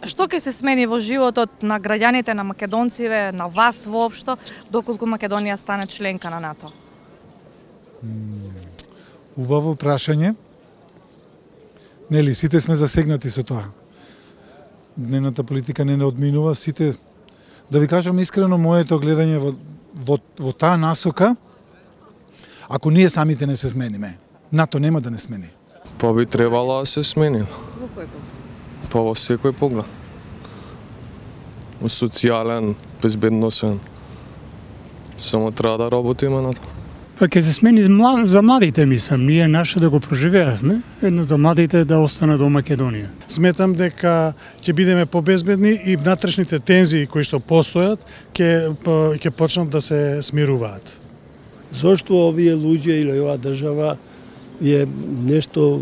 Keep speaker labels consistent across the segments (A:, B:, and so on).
A: Што ќе се смени во животот на граѓаните, на македонците, на вас воопшто, доколку Македонија стане членка на НАТО?
B: Убаво прашање. Нели, сите сме засегнати со тоа. Дневната политика не одминува, сите, да ви кажам искрено, моето гледање во таа насока, ако ние самите не се смениме, НАТО нема да не смени.
C: Па би требало да се смени.
A: Во кој поглед?
C: Па во секој поглед. Во социјален, безбедносен. Само треба да работиме на тоа.
D: Па ќе се смени за младите, мислам. Ние наше да го проживеавме, едно за младите да остане до Македонија.
E: Сметам дека ќе бидеме побезбедни и внатрешните тензии кои што постојат ќе почнат да се смируваат.
F: Зошто овие луѓе или оваа држава е нешто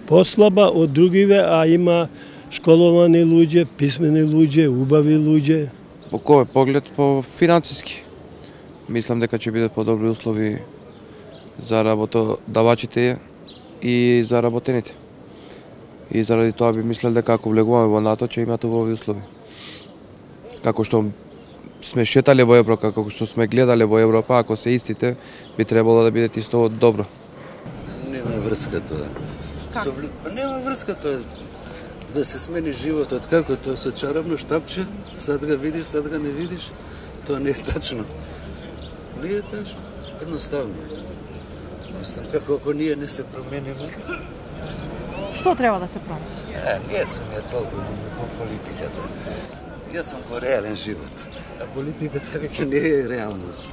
F: послаба од другиве, а има школовани луѓе, писмени луѓе, убави луѓе.
G: Во кој поглед? По финансиски. Мислам дека ќе бидат подобри услови за работодавачите и за работените. И заради тоа би мислел дека ако влегуваме во НАТО ќе имат убави услови. Како што сме шетале во Европа, како што сме гледале во Европа, ако се истите, би требало да бидат исто добро.
H: Нема врска тоа. Нема врска тоа. Да се смени животот, како тоа со чарапно штапче, сад го видиш, сад го не видиш, тоа не е тачно. Не е тачно, едноставно. Мислам, како ако ние не се промениме.
A: Што треба да се промени?
H: Не сум ја толку по политиката. Јас сум по реален живот, а политиката веќе не е реалност.